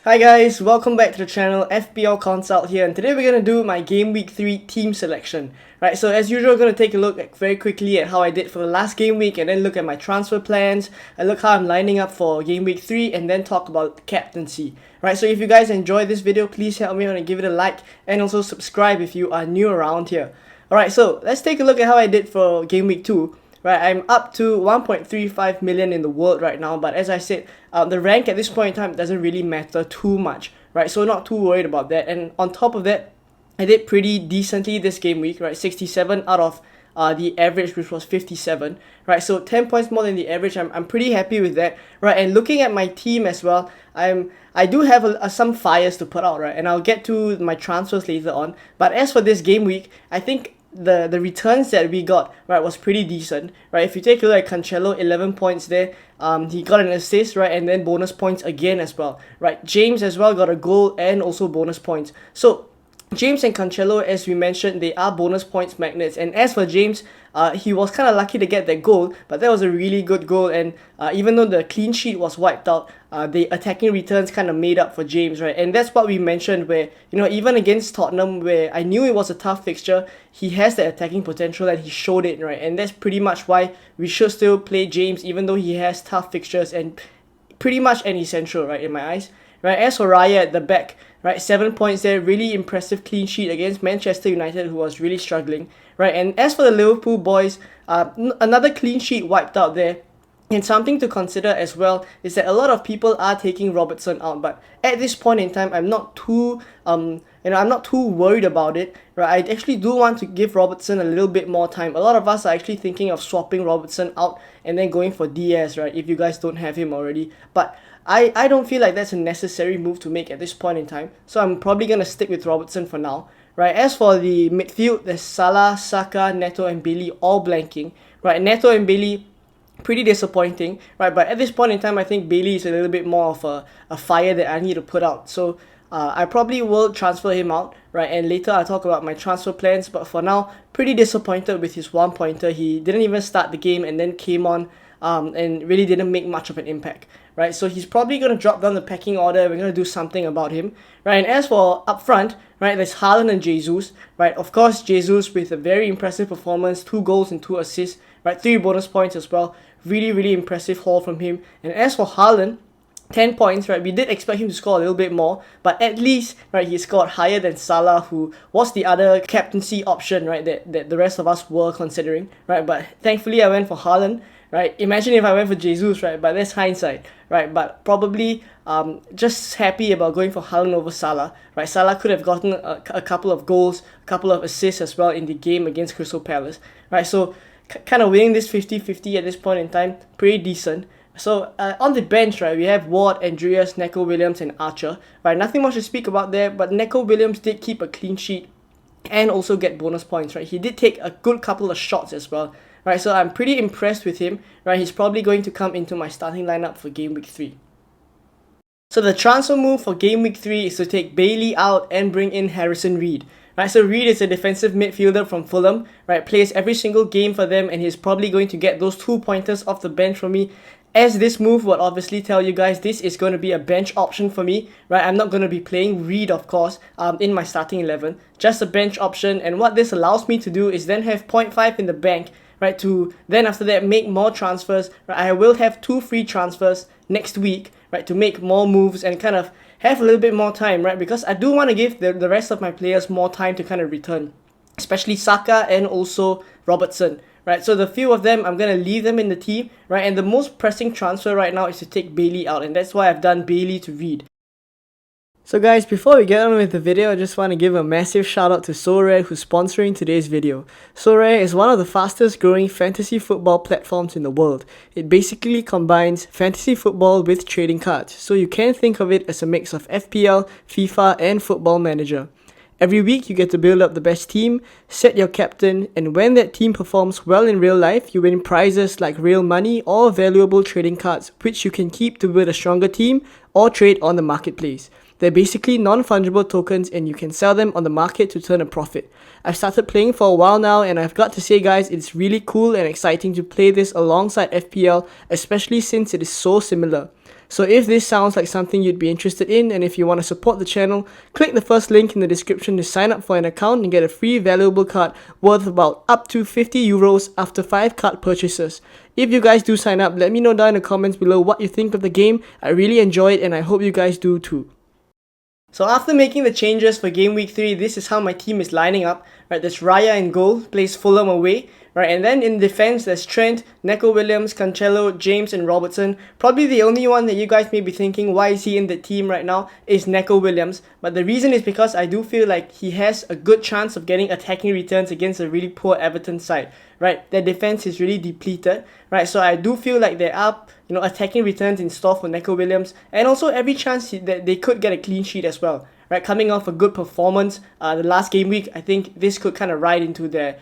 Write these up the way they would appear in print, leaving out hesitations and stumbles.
Hi guys, welcome back to the channel. FPL Consult here, and today we're going to do my Game Week 3 team selection. Right, so as usual, I'm going to take a look very quickly at how I did for the last game week, and then look at my transfer plans, and look how I'm lining up for Game Week 3, and then talk about captaincy. Right, so if you guys enjoyed this video, please help me out and give it a like, and also subscribe if you are new around here. Alright, so let's take a look at how I did for Game Week 2. Right, I'm up to 1.35 million in the world right now, but as I said, the rank at this point in time doesn't really matter too much, right? So not too worried about that. And on top of that, I did pretty decently this game week, right? 67 out of the average, which was 57, right? So 10 points more than the average. I'm pretty happy with that, right? And looking at my team as well, I do have some fires to put out, right? And I'll get to my transfers later on. But as for this game week, I think the returns that we got, right, was pretty decent, right? If you take a look at Cancelo, 11 points there, he got an assist, right, and then bonus points again as well, right? James as well got a goal and also bonus points. So James and Cancelo, as we mentioned, they are bonus points magnets. And as for James, he was kind of lucky to get that goal, but that was a really good goal. And even though the clean sheet was wiped out, the attacking returns kind of made up for James, right? And that's what we mentioned, where, you know, even against Tottenham, where I knew it was a tough fixture, he has the attacking potential and he showed it, right? And that's pretty much why we should still play James, even though he has tough fixtures and pretty much an essential, right, in my eyes. Right, as for Raya at the back, right, 7 points there, really impressive clean sheet against Manchester United, who was really struggling, right? And as for the Liverpool boys, another clean sheet wiped out there. And something to consider as well is that a lot of people are taking Robertson out, but at this point in time, I'm not too I'm not too worried about it, right? I actually do want to give Robertson a little bit more time. A lot of us are actually thinking of swapping Robertson out and then going for Diaz, right? If you guys don't have him already, but I don't feel like that's a necessary move to make at this point in time, so I'm probably gonna stick with Robertson for now. Right, as for the midfield, there's Salah, Saka, Neto, and Bailey all blanking. Right, Neto and Bailey, pretty disappointing, right? But at this point in time, I think Bailey is a little bit more of a fire that I need to put out. So I probably will transfer him out, right? And later I'll talk about my transfer plans. But for now, pretty disappointed with his 1-pointer. He didn't even start the game and then came on and really didn't make much of an impact, right? So he's probably going to drop down the pecking order. We're going to do something about him, right? And as for up front, right, there's Haaland and Jesus, right? Of course, Jesus with a very impressive performance, 2 goals and 2 assists, right? 3 bonus points as well. Really, really impressive haul from him. And as for Haaland, 10 points, right? We did expect him to score a little bit more, but at least, right, he scored higher than Salah, who was the other captaincy option, right, that the rest of us were considering, right? But thankfully, I went for Haaland, right? Imagine if I went for Jesus, right? But that's hindsight, right? But probably just happy about going for Haaland over Salah, right? Salah could have gotten a couple of goals, a couple of assists as well in the game against Crystal Palace, right? So kind of winning this 50-50 at this point in time, pretty decent. So on the bench, right, we have Ward, Andreas, Neco Williams, and Archer, right? Nothing much to speak about there, but Neco Williams did keep a clean sheet and also get bonus points, right? He did take a good couple of shots as well, right? So I'm pretty impressed with him, right? He's probably going to come into my starting lineup for Game Week 3. So the transfer move for Game Week 3 is to take Bailey out and bring in Harrison Reed. Right, so Reed is a defensive midfielder from Fulham, right, plays every single game for them, and he's probably going to get those 2 pointers off the bench for me. As this move would obviously tell you guys, this is going to be a bench option for me, right? I'm not going to be playing Reed, of course, in my starting 11, just a bench option. And what this allows me to do is then have 0.5 in the bank, right, to then after that make more transfers, right? I will have 2 free transfers next week, right, to make more moves and kind of have a little bit more time, right? Because I do want to give the rest of my players more time to kind of return, especially Saka and also Robertson, right? So the few of them, I'm going to leave them in the team, right? And the most pressing transfer right now is to take Bailey out, and that's why I've done Bailey to Reed. So guys, before we get on with the video, I just want to give a massive shout out to Sorare, who's sponsoring today's video. Sorare is one of the fastest growing fantasy football platforms in the world. It basically combines fantasy football with trading cards, so you can think of it as a mix of FPL, FIFA and Football Manager. Every week you get to build up the best team, set your captain, and when that team performs well in real life, you win prizes like real money or valuable trading cards, which you can keep to build a stronger team or trade on the marketplace. They're basically non-fungible tokens and you can sell them on the market to turn a profit. I've started playing for a while now and I've got to say guys, it's really cool and exciting to play this alongside FPL, especially since it is so similar. So if this sounds like something you'd be interested in and if you want to support the channel, click the first link in the description to sign up for an account and get a free valuable card worth about up to 50 euros after 5 card purchases. If you guys do sign up, let me know down in the comments below what you think of the game. I really enjoy it and I hope you guys do too. So after making the changes for game week 3, this is how my team is lining up. Right, there's Raya in goal, plays Fulham away. Right, and then in defense, there's Trent, Neco Williams, Cancelo, James, and Robertson. Probably the only one that you guys may be thinking, why is he in the team right now, is Neco Williams. But the reason is because I do feel like he has a good chance of getting attacking returns against a really poor Everton side. Right, their defense is really depleted. Right, so I do feel like there are attacking returns in store for Neco Williams, and also every chance that they could get a clean sheet as well. Right, coming off a good performance the last game week, I think this could kind of ride into their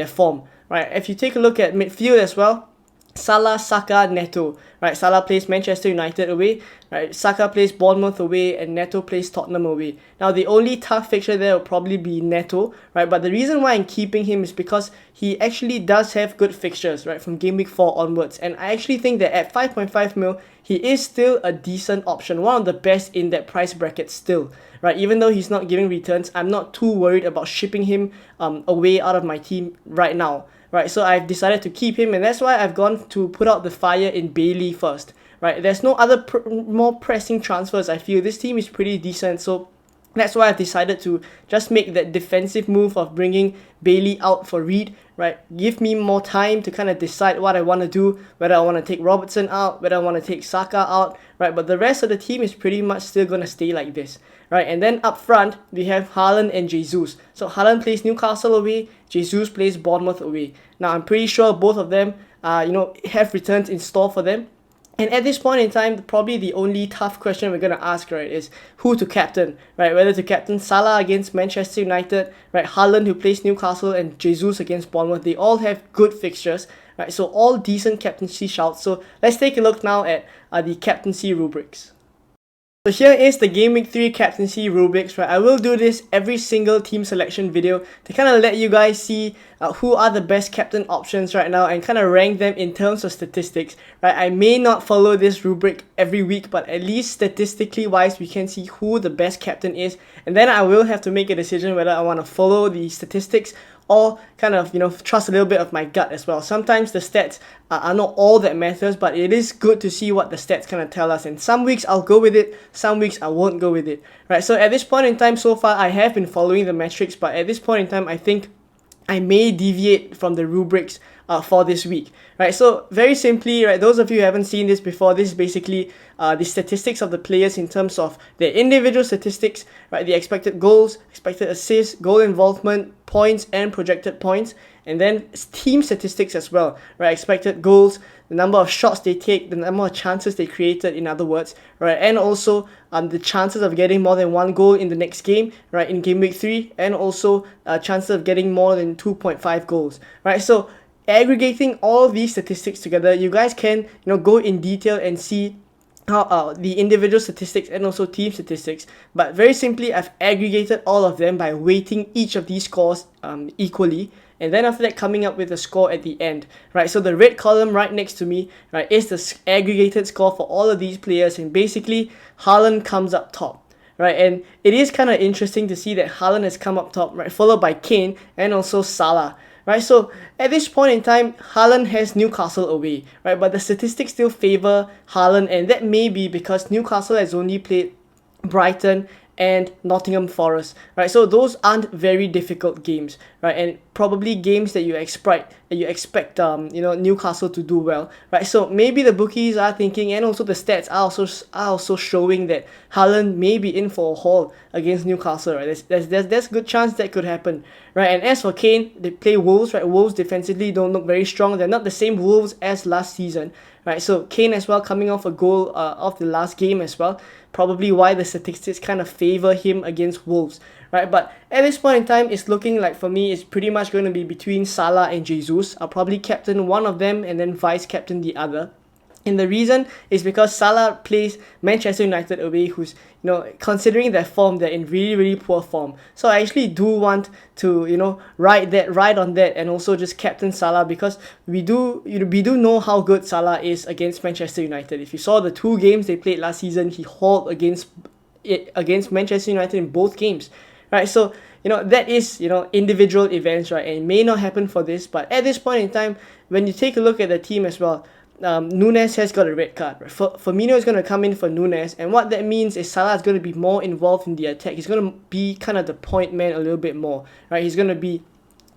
form. Right, if you take a look at midfield as well, Salah, Saka, Neto. Right, Salah plays Manchester United away. Right, Saka plays Bournemouth away, and Neto plays Tottenham away. Now, the only tough fixture there will probably be Neto. Right, but the reason why I'm keeping him is because he actually does have good fixtures. Right, from game week 4 onwards, and I actually think that at 5.5 mil, he is still a decent option, one of the best in that price bracket still. Right, even though he's not giving returns, I'm not too worried about shipping him away out of my team right now. Right, so I've decided to keep him, and that's why I've gone to put out the fire in Bailey first. Right, there's no other more pressing transfers. I feel this team is pretty decent, so that's why I've decided to just make that defensive move of bringing Bailey out for Reed. Right, give me more time to kind of decide what I want to do, whether I want to take Robertson out, whether I want to take Saka out. Right, but the rest of the team is pretty much still going to stay like this. Right, and then up front, we have Haaland and Jesus. So Haaland plays Newcastle away, Jesus plays Bournemouth away. Now, I'm pretty sure both of them, have returns in store for them. And at this point in time, probably the only tough question we're going to ask, right, is who to captain, right? Whether to captain Salah against Manchester United, right? Haaland who plays Newcastle, and Jesus against Bournemouth. They all have good fixtures, right? So all decent captaincy shouts. So let's take a look now at the captaincy rubrics. So here is the Game Week 3 Captaincy Rubrics, right? I will do this every single team selection video to kind of let you guys see who are the best captain options right now and kind of rank them in terms of statistics, right? I may not follow this rubric every week, but at least statistically wise, we can see who the best captain is. And then I will have to make a decision whether I want to follow the statistics or kind of, trust a little bit of my gut as well. Sometimes the stats are not all that matters, but it is good to see what the stats kind of tell us. And some weeks I'll go with it, some weeks I won't go with it. Right, so at this point in time so far, I have been following the metrics, but at this point in time, I think I may deviate from the rubrics for this week. Right, so very simply, right, those of you who haven't seen this before, this is basically the statistics of the players in terms of their individual statistics, right, the expected goals, expected assists, goal involvement, points, and projected points, and then team statistics as well, right, expected goals, the number of shots they take, the number of chances they created, in other words, right, and also the chances of getting more than one goal in the next game, right, in game week 3, and also chances of getting more than 2.5 goals, right. So aggregating all these statistics together, you guys can go in detail and see how the individual statistics and also team statistics, but very simply I've aggregated all of them by weighting each of these scores equally, and then after that coming up with a score at the end, right? So the red column right next to me, right, is the aggregated score for all of these players, and basically Haaland comes up top, right? And it is kind of interesting to see that Haaland has come up top, right, followed by Kane and also Salah. Right, so at this point in time, Haaland has Newcastle away, right? But the statistics still favor Haaland, and that may be because Newcastle has only played Brighton and Nottingham Forest, right? So those aren't very difficult games, right? And probably games that you expect Newcastle to do well, right? So maybe the bookies are thinking, and also the stats are also showing that Haaland may be in for a haul against Newcastle, right? There's a good chance that could happen, right? And as for Kane, they play Wolves, right? Wolves defensively don't look very strong. They're not the same Wolves as last season, right? So Kane as well coming off a goal of the last game as well. Probably why the statistics kind of favor him against Wolves, right? But at this point in time, it's looking like for me, it's pretty much going to be between Salah and Jesus. I'll probably captain one of them and then vice captain the other. And the reason is because Salah plays Manchester United away, who's, considering their form, they're in really, really poor form. So I actually do want to, ride on that and also just captain Salah, because we do know how good Salah is against Manchester United. If you saw the 2 games they played last season, he hauled against Manchester United in both games, right? So that is individual events, right? And it may not happen for this, but at this point in time, when you take a look at the team as well, Nunes has got a red card. Right? Firmino is going to come in for Nunes, and what that means is Salah is going to be more involved in the attack. He's going to be kind of the point man a little bit more, right? He's going to be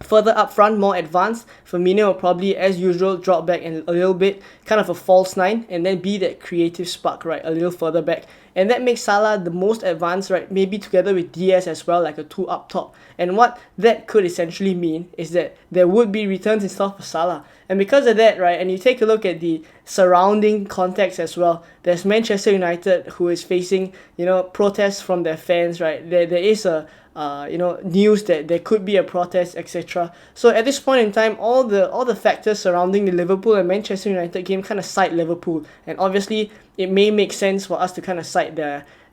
further up front, more advanced. Firmino will probably, as usual, drop back and a little bit, kind of a false 9, and then be that creative spark, right, a little further back. And that makes Salah the most advanced, right, maybe together with Diaz as well, like a 2 up top. And what that could essentially mean is that there would be returns in store for Salah. And because of that, right, and you take a look at the surrounding context as well, there's Manchester United, who is facing, protests from their fans, right? There is a news that there could be a protest, etc. So at this point in time, all the factors surrounding the Liverpool and Manchester United game kind of side Liverpool, and obviously it may make sense for us to kind of side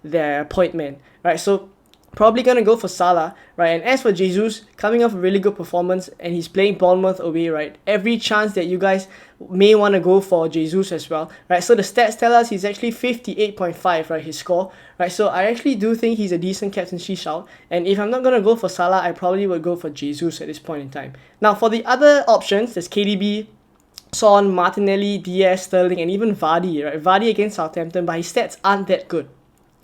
their point man, right? So probably going to go for Salah, right? And as for Jesus, coming off a really good performance, and he's playing Bournemouth away, right? Every chance that you guys may want to go for Jesus as well, right? So the stats tell us he's actually 58.5, right? His score, right? So I actually do think he's a decent captaincy shout. And if I'm not going to go for Salah, I probably would go for Jesus at this point in time. Now, for the other options, there's KDB, Son, Martinelli, Diaz, Sterling, and even Vardy, right? Vardy against Southampton, but his stats aren't that good.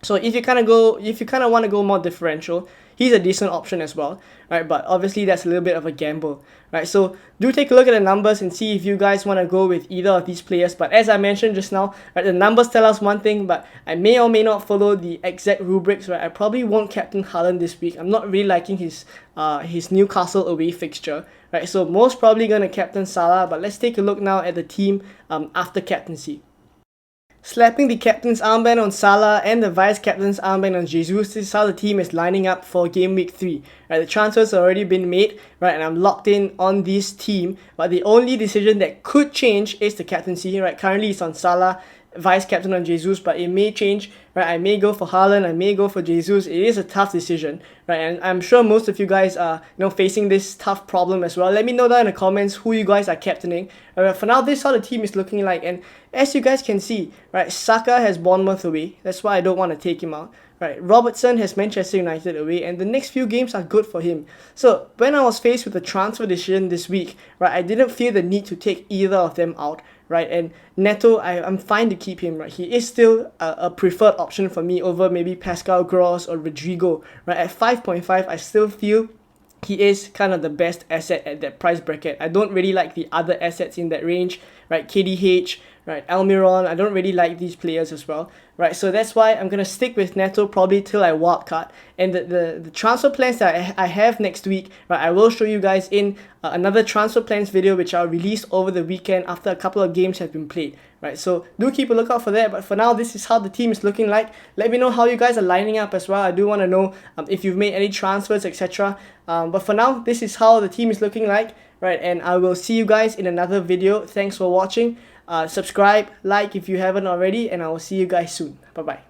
So if you kind of want to go more differential, he's a decent option as well, right? But obviously that's a little bit of a gamble, right? So do take a look at the numbers and see if you guys want to go with either of these players. But as I mentioned just now, right, the numbers tell us one thing, but I may or may not follow the exact rubrics, right? I probably won't captain Haaland this week. I'm not really liking his Newcastle away fixture, right? So most probably going to captain Salah, but let's take a look now at the team after captaincy. Slapping the captain's armband on Salah and the vice-captain's armband on Jesus, this is how the team is lining up for game week 3. Right, the transfers have already been made, right, and I'm locked in on this team, but the only decision that could change is the captaincy, right? Currently it's on Salah, vice-captain on Jesus, but it may change, right? I may go for Haaland, I may go for Jesus. It is a tough decision, right? And I'm sure most of you guys are, facing this tough problem as well. Let me know down in the comments who you guys are captaining. For now, this is how the team is looking like, and as you guys can see, right, Saka has Bournemouth away. That's why I don't want to take him out. Right, Robertson has Manchester United away, and the next few games are good for him. So when I was faced with a transfer decision this week, right, I didn't feel the need to take either of them out, right? And Neto, I'm fine to keep him, right? He is still a preferred option for me over maybe Pascal Gross or Rodrigo, right? At 5.5, I still feel he is kind of the best asset at that price bracket. I don't really like the other assets in that range, right? KDH, right? Almiron, I don't really like these players as well, right? So that's why I'm going to stick with Neto probably till I wildcard. And the transfer plans that I have next week, right, I will show you guys in another transfer plans video, which I'll release over the weekend after a couple of games have been played, right? So do keep a lookout for that. But for now, this is how the team is looking like. Let me know how you guys are lining up as well. I do want to know if you've made any transfers, etc. But for now, this is how the team is looking like, right? And I will see you guys in another video. Thanks for watching. Subscribe, like if you haven't already, and I will see you guys soon. Bye bye.